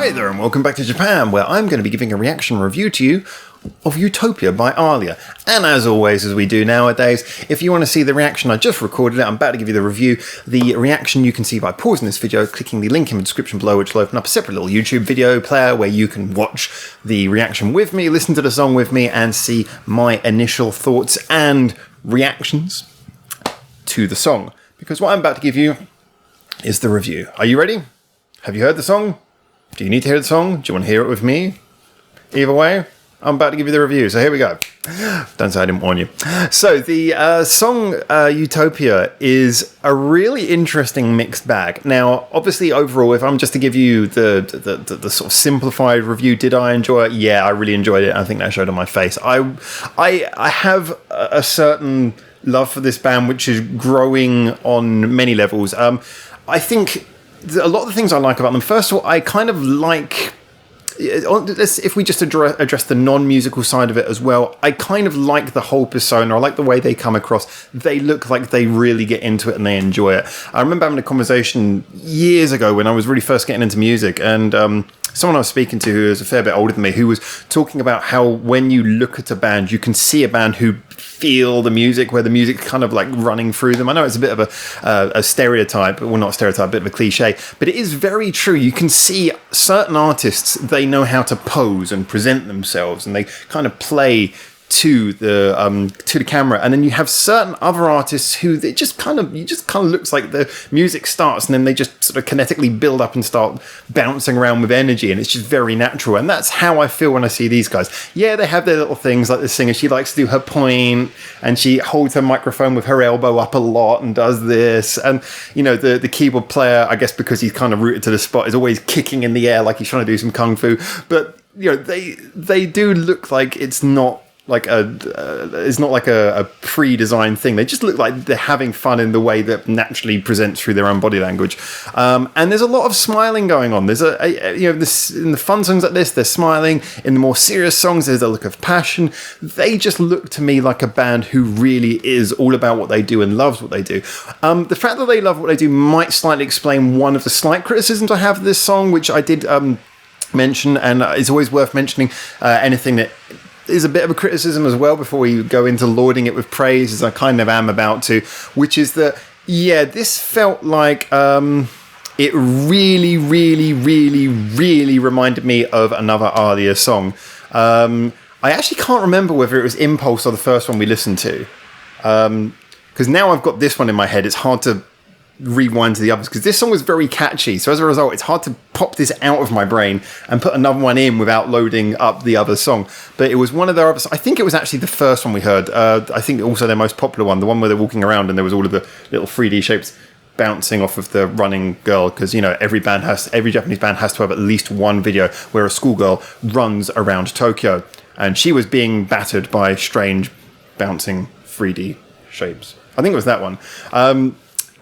Hi there and welcome back to Japan, where I'm going to be giving a reaction review to you of Utopia by ALIA. And as always, as we do nowadays, if you want to see the reaction, I just recorded it, I'm about to give you the review. The reaction you can see by pausing this video, clicking the link in the description below, which will open up a separate little YouTube video player where you can watch the reaction with me, listen to the song with me, and see my initial thoughts and reactions to the song. Because what I'm about to give you is the review. Are you ready? Have you heard the song? Do you need to hear the song? Do you want to hear it with me? Either way, I'm about to give you the review, so here we go. Don't say I didn't warn you. So the song Utopia is a really interesting mixed bag. Now, obviously, overall, if I'm just to give you the sort of simplified review, did I enjoy it? Yeah, I really enjoyed it. I think that showed on my face. I have a certain love for this band, which is growing on many levels. I think a lot of the things I like about them, first of all, I kind of like, if we just address the non-musical side of it as well, I kind of like the whole persona. I like the way they come across. They look like they really get into it and they enjoy it. I remember having a conversation years ago when I was really first getting into music, and someone I was speaking to who is a fair bit older than me, who was talking about how when you look at a band, you can see a band who feel the music, where the music's kind of like running through them. I know it's a bit of a stereotype, well, not a stereotype, a bit of a cliche, but it is very true. You can see certain artists, they know how to pose and present themselves, and they kind of play to the camera, and then you have certain other artists who you just kind of looks like the music starts and then they just sort of kinetically build up and start bouncing around with energy, and it's just very natural. And that's how I feel when I see these guys. Yeah, they have their little things, like the singer, she likes to do her point and she holds her microphone with her elbow up a lot and does this, and you know, the keyboard player, I guess because he's kind of rooted to the spot, is always kicking in the air like he's trying to do some kung fu. But you know, they do look like it's not like a pre-designed thing. They just look like they're having fun in the way that naturally presents through their own body language. And there's a lot of smiling going on. There's in the fun songs like this, they're smiling. In the more serious songs, there's a look of passion. They just look to me like a band who really is all about what they do and loves what they do. The fact that they love what they do might slightly explain one of the slight criticisms I have of this song, which I did mention, and it's always worth mentioning anything that is a bit of a criticism as well before we go into lauding it with praise, as I kind of am about to, which is that, yeah, this felt like it really, really, really, really reminded me of another ALIA song. I actually can't remember whether it was Impulse or the first one we listened to, because now I've got this one in my head. It's hard to rewind to the others because this song was very catchy, so as a result it's hard to pop this out of my brain and put another one in without loading up the other song. But it was one of their others. I think it was actually the first one we heard. I think also their most popular one, the one where they're walking around and there was all of the little 3D shapes bouncing off of the running girl, because you know, every Japanese band has to have at least one video where a schoolgirl runs around Tokyo, and she was being battered by strange bouncing 3D shapes. I think it was that one.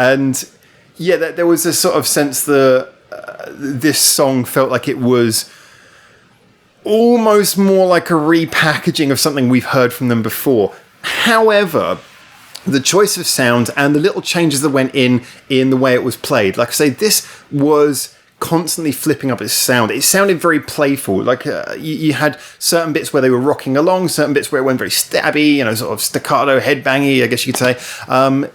And yeah, there was a sort of sense that this song felt like it was almost more like a repackaging of something we've heard from them before. However, the choice of sounds and the little changes that went in the way it was played, like I say, this was constantly flipping up its sound. It sounded very playful. Like you had certain bits where they were rocking along, certain bits where it went very stabby, you know, sort of staccato, headbangy, I guess you could say.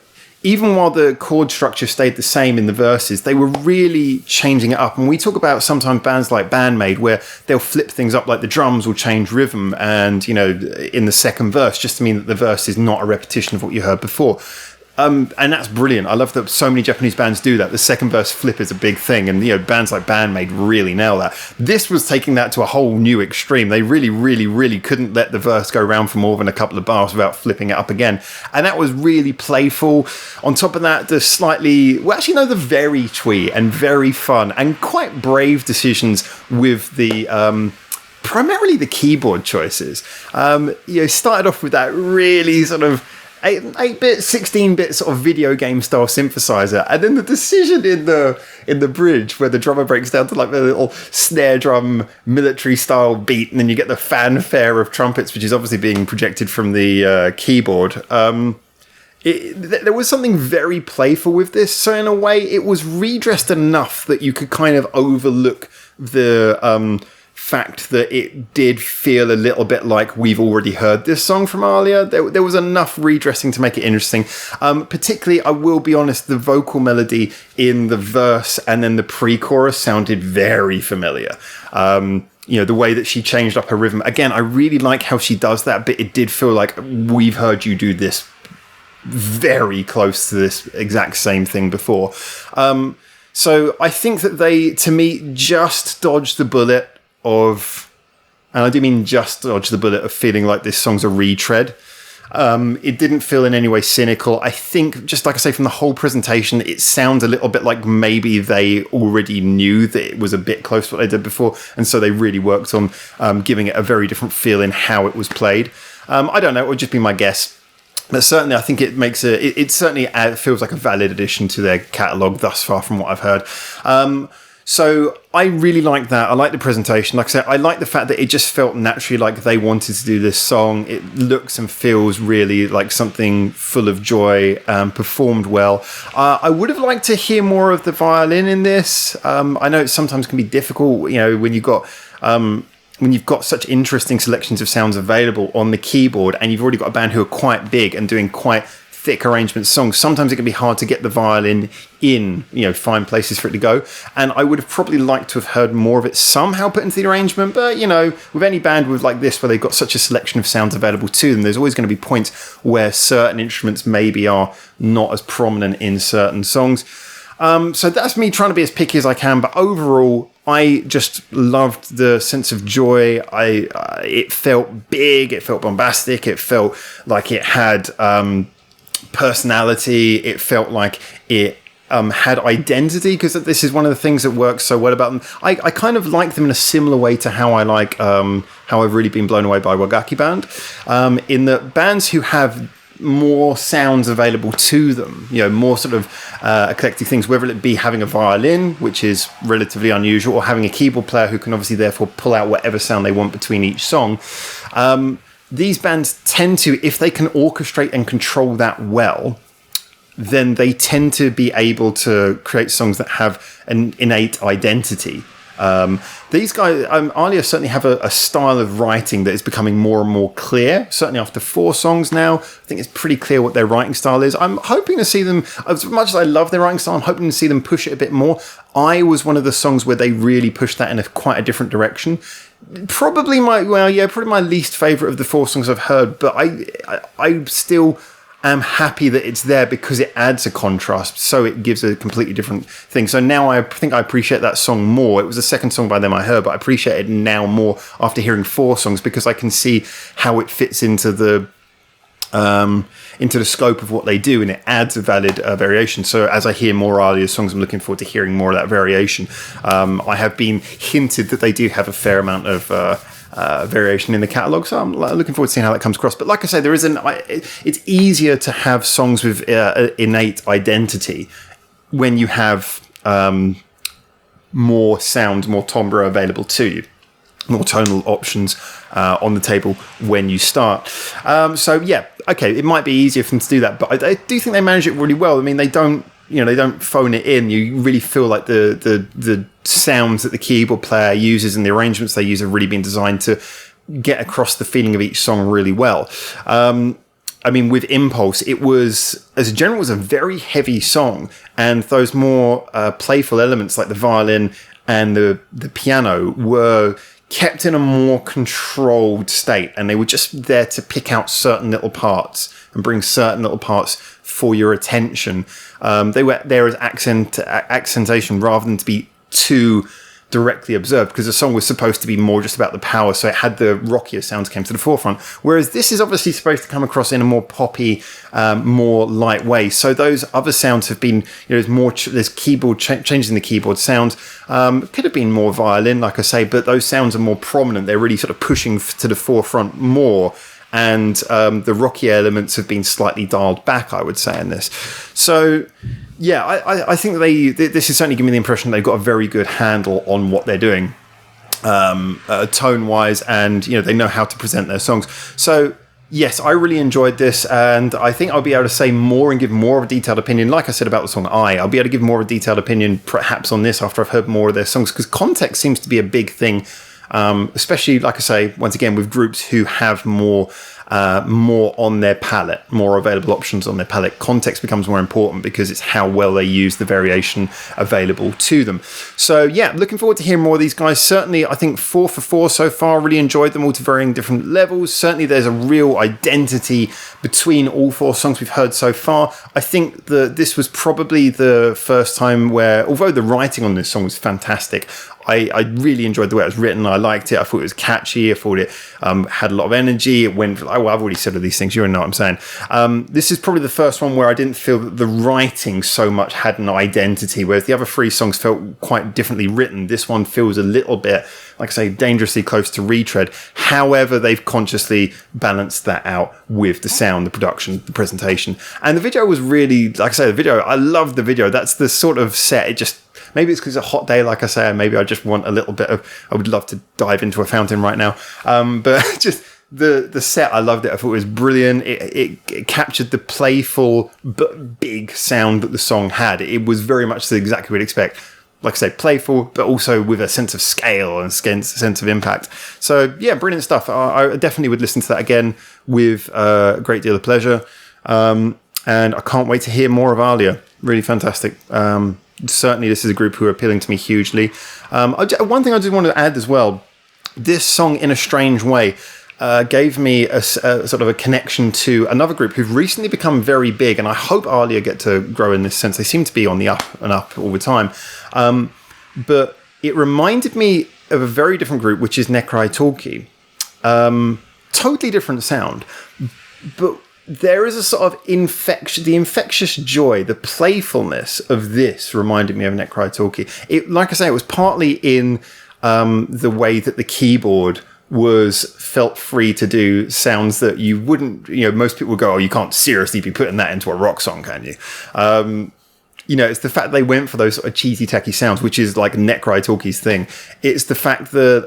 Even while the chord structure stayed the same in the verses, they were really changing it up. And we talk about sometimes bands like Bandmade, where they'll flip things up, like the drums will change rhythm, and you know, in the second verse, just to mean that the verse is not a repetition of what you heard before. And that's brilliant. I love that so many Japanese bands do that. The second verse flip is a big thing, and you know, bands like Bandmade really nail that. This was taking that to a whole new extreme. They really, really, really couldn't let the verse go around for more than a couple of bars without flipping it up again. And that was really playful. On top of that, the very twee and very fun and quite brave decisions with the primarily the keyboard choices. You know, started off with that really sort of 8-bit, 16-bit sort of video game style synthesizer, and then the decision in the bridge where the drummer breaks down to like the little snare drum military style beat, and then you get the fanfare of trumpets, which is obviously being projected from the keyboard. there was something very playful with this. So in a way, it was redressed enough that you could kind of overlook the fact that it did feel a little bit like we've already heard this song from ALIA. There was enough redressing to make it interesting. Particularly, I will be honest, the vocal melody in the verse and then the pre-chorus sounded very familiar. The way that she changed up her rhythm. Again, I really like how she does that, but it did feel like we've heard you do this very close to this exact same thing before. So I think that they, to me, just dodged the bullet of, and I do mean just dodge the bullet of feeling like this song's a retread. It didn't feel in any way cynical. I think, just like I say, from the whole presentation, it sounds a little bit like maybe they already knew that it was a bit close to what they did before, and so they really worked on giving it a very different feel in how it was played. I don't know, it would just be my guess. But certainly, I think it makes it certainly feels like a valid addition to their catalogue thus far from what I've heard. So I really like that. I like the presentation. Like I said, I like the fact that it just felt naturally like they wanted to do this song. It looks and feels really like something full of joy, performed well. I would have liked to hear more of the violin in this. I know it sometimes can be difficult, when you've got such interesting selections of sounds available on the keyboard and you've already got a band who are quite big and doing quite thick arrangement songs, sometimes it can be hard to get the violin in, find places for it to go. And I would have probably liked to have heard more of it somehow put into the arrangement. But, with any band with like this, where they've got such a selection of sounds available to them, there's always going to be points where certain instruments maybe are not as prominent in certain songs. So that's me trying to be as picky as I can. But overall, I just loved the sense of joy. It felt big. It felt bombastic. It felt like it had personality. It felt like it had identity, because this is one of the things that works so well about them. I kind of like them in a similar way to how I like how I've really been blown away by Wagaki Band, in that bands who have more sounds available to them, more sort of eclectic things, whether it be having a violin, which is relatively unusual, or having a keyboard player who can obviously therefore pull out whatever sound they want between each song. These bands tend to, if they can orchestrate and control that well, then they tend to be able to create songs that have an innate identity. These guys, ALIA certainly have a style of writing that is becoming more and more clear. Certainly after 4 songs now, I think it's pretty clear what their writing style is. I'm hoping to see them, as much as I love their writing style, I'm hoping to see them push it a bit more. I was one of the songs where they really pushed that in quite a different direction. Probably my least favourite of the 4 songs I've heard, but I still am happy that it's there because it adds a contrast, so it gives a completely different thing. So now I think I appreciate that song more. It was the second song by them I heard, but I appreciate it now more after hearing 4 songs, because I can see how it fits into the scope of what they do, and it adds a valid variation. So as I hear more ALIA songs, I'm looking forward to hearing more of that variation. I have been hinted that they do have a fair amount of variation in the catalogue, so I'm looking forward to seeing how that comes across. But like I say, it's easier to have songs with innate identity when you have more sound, more timbre available to you, more tonal options on the table when you start. So yeah, okay, it might be easier for them to do that, but I do think they manage it really well. I mean, they don't phone it in. You really feel like the sounds that the keyboard player uses and the arrangements they use have really been designed to get across the feeling of each song really well. I mean, with Impulse, it was, as a general, it was a very heavy song, and those more playful elements like the violin and the piano were kept in a more controlled state, and they were just there to pick out certain little parts and bring certain little parts for your attention. They were there as accentation rather than to be too directly observed, because the song was supposed to be more just about the power, so it had the rockier sounds came to the forefront, whereas this is obviously supposed to come across in a more poppy, more light way. So those other sounds have been, there's keyboard changes in the keyboard sounds. Could have been more violin, like I say, but those sounds are more prominent. They're really sort of pushing to the forefront more, and the rocky elements have been slightly dialed back, I would say, in this. So yeah, I think this is certainly giving me the impression they've got a very good handle on what they're doing, tone-wise, and they know how to present their songs. So yes, I really enjoyed this, and I think I'll be able to say more and give more of a detailed opinion. Like I said about the song I'll be able to give more of a detailed opinion perhaps on this after I've heard more of their songs, because context seems to be a big thing, especially, like I say, once again, with groups who have more on their palette, more available options on their palette. Context becomes more important because it's how well they use the variation available to them. So yeah, looking forward to hearing more of these guys. Certainly, I think 4 for 4 so far. Really enjoyed them all to varying different levels. Certainly, there's a real identity between all 4 songs we've heard so far. I think that this was probably the first time where, although the writing on this song was fantastic, I really enjoyed the way it was written. I liked it. I thought it was catchy. I thought it had a lot of energy. It went, I've already said all these things. You know what I'm saying. This is probably the first one where I didn't feel that the writing so much had an identity, whereas the other 3 songs felt quite differently written. This one feels a little bit, like I say, dangerously close to retread. However, they've consciously balanced that out with the sound, the production, the presentation. And the video was really, like I say, I loved the video. That's the sort of set. It just, maybe it's because it's a hot day, like I say, and maybe I just want a little bit of, I would love to dive into a fountain right now. But just the set, I loved it. I thought it was brilliant. It captured the playful but big sound that the song had. It was very much exactly what you'd expect. Like I say, playful, but also with a sense of scale and sense of impact. So yeah, brilliant stuff. I definitely would listen to that again with a great deal of pleasure. And I can't wait to hear more of ALIA. Really fantastic. Certainly, this is a group who are appealing to me hugely. One thing I just wanted to add as well, this song, in a strange way, gave me a sort of a connection to another group who've recently become very big, and I hope ALIA get to grow in this sense. They seem to be on the up and up all the time. But it reminded me of a very different group, which is Necrai Talkie. Totally different sound, but there is a sort of the infectious joy, the playfulness of this reminded me of Necrai Talkie. Like I say, it was partly in the way that the keyboard felt free to do sounds that you wouldn't, most people would go, oh, you can't seriously be putting that into a rock song, can you? It's the fact they went for those sort of cheesy, tacky sounds, which is like Necrai Talkie's thing. It's the fact that,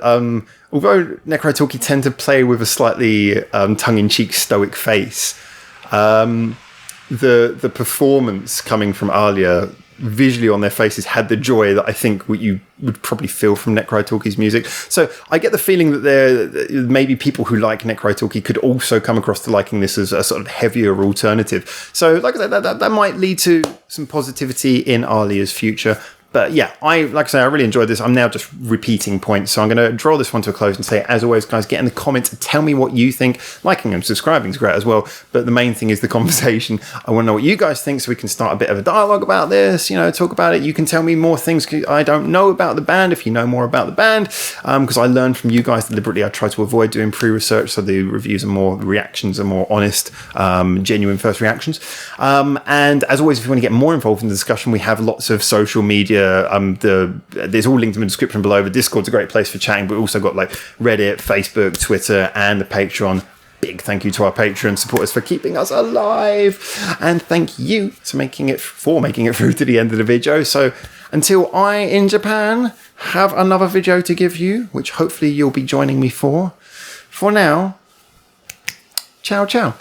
although Necrai Talkie tend to play with a slightly tongue-in-cheek, stoic face, the performance coming from ALIA visually on their faces had the joy that I think what you would probably feel from Necrai Talkie's music. So I get the feeling that there maybe people who like Necrai Talkie could also come across to liking this as a sort of heavier alternative. So like I said, that might lead to some positivity in ALIA's future. But yeah, like I say, I really enjoyed this. I'm now just repeating points. So I'm going to draw this one to a close and say, as always, guys, get in the comments and tell me what you think. Liking and subscribing is great as well. But the main thing is the conversation. I want to know what you guys think so we can start a bit of a dialogue about this, talk about it. You can tell me more things I don't know about the band if you know more about the band. Because I learned from you guys deliberately. I try to avoid doing pre-research so the reviews are more, the reactions are more honest, genuine first reactions. And as always, if you want to get more involved in the discussion, we have lots of social media. There's all linked in the description below. The Discord's a great place for chatting, but we've also got like Reddit, Facebook, Twitter, and the Patreon. Big thank you to our Patreon supporters for keeping us alive, and thank you for making it through to the end of the video. So until I in Japan have another video to give you, which hopefully you'll be joining me for now, ciao ciao.